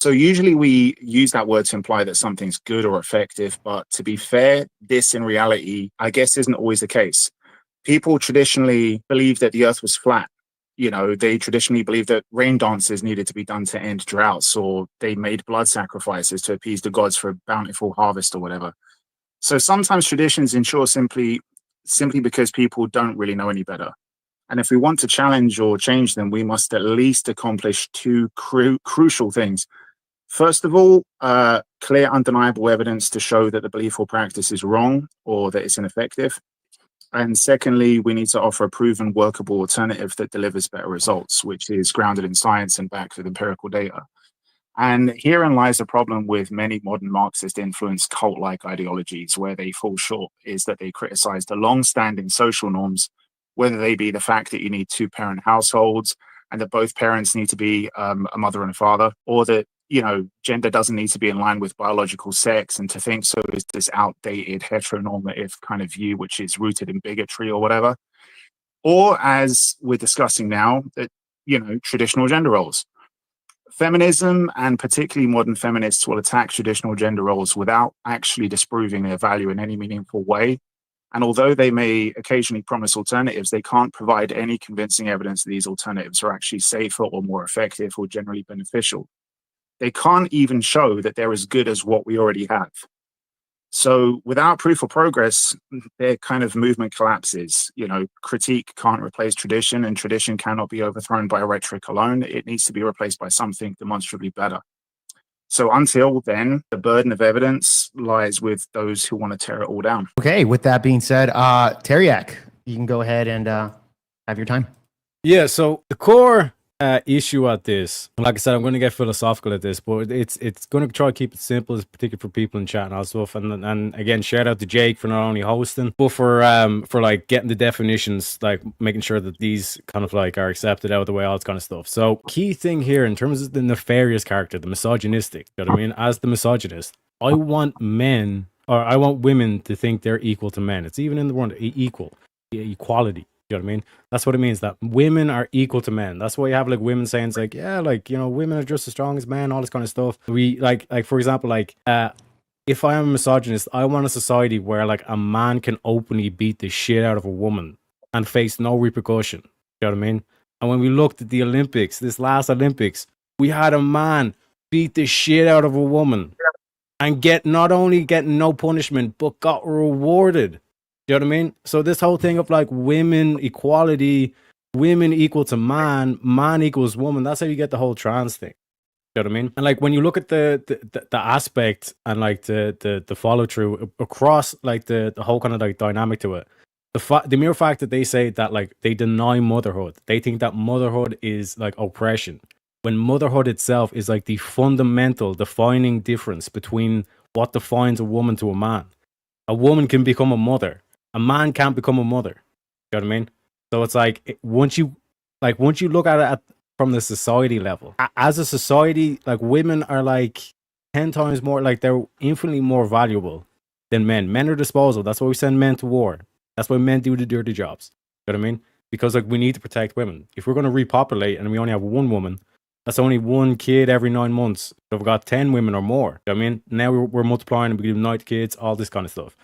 So usually we use that word to imply that something's good or effective, but to be fair, this in reality, I guess, isn't always the case. People traditionally believe that the earth was flat. They traditionally believed that rain dances needed to be done to end droughts, or they made blood sacrifices to appease the gods for a bountiful harvest or whatever. So sometimes traditions ensure simply because people don't really know any better. And if we want to challenge or change them, we must at least accomplish two crucial things. First of all, clear, undeniable evidence to show that the belief or practice is wrong or that it's ineffective. And secondly, we need to offer a proven, workable alternative that delivers better results, which is grounded in science and backed with empirical data. And herein lies the problem with many modern Marxist influenced cult like ideologies, where they fall short, is that they criticize the long standing social norms, whether they be the fact that you need two-parent households and that both parents need to be a mother and a father, or that gender doesn't need to be in line with biological sex, and to think so is this outdated heteronormative kind of view which is rooted in bigotry or whatever. Or, as we're discussing now, that traditional gender roles. Feminism, and particularly modern feminists, will attack traditional gender roles without actually disproving their value in any meaningful way. And although they may occasionally promise alternatives, they can't provide any convincing evidence that these alternatives are actually safer or more effective or generally beneficial. They can't even show that they're as good as what we already have. So without proof of progress, their kind of movement collapses. Critique can't replace tradition, and tradition cannot be overthrown by rhetoric alone. It needs to be replaced by something demonstrably better. So until then, the burden of evidence lies with those who want to tear it all down. Okay, with that being said, Teriak, you can go ahead and have your time. Yeah, so the core issue at this, like I said, I'm going to get philosophical at this, but it's going to try to keep it simple, particularly for people in chat and all stuff. And again, shout out to Jake for not only hosting, but for like getting the definitions, like making sure that these kind of like are accepted out of the way, all this kind of stuff. So key thing here in terms of the nefarious character, the misogynistic, you know what I mean? As the misogynist, I want women to think they're equal to men. It's even in the word equality. You know what I mean? That's what it means, that women are equal to men. That's why you have like women saying it's like, yeah, like, women are just as strong as men, all this kind of stuff. We like for example, like if I am a misogynist, I want a society where like a man can openly beat the shit out of a woman and face no repercussion. You know what I mean? And when we looked at the Olympics, this last Olympics, we had a man beat the shit out of a woman and not only getting no punishment, but got rewarded. You know what I mean? So this whole thing of like women equality, women equal to man equals woman, that's how you get the whole trans thing. You know what I mean? And like when you look at the aspect and like the follow through across like the whole kind of like dynamic to it, the mere fact that they say that like they deny motherhood, they think that motherhood is like oppression, when motherhood itself is like the fundamental defining difference between what defines a woman to a man. A woman can become a mother. A man can't become a mother. You know what I mean? So it's like once you look at it from the society level, as a society, like women are like 10 times more, like they're infinitely more valuable than men. Men are disposable. That's why we send men to war. That's why men do the dirty jobs. You know what I mean? Because like we need to protect women. If we're going to repopulate and we only have one woman, that's only one kid every 9 months. So we've got 10 women or more. You know what I mean? Now we're multiplying and we give 9 kids, all this kind of stuff.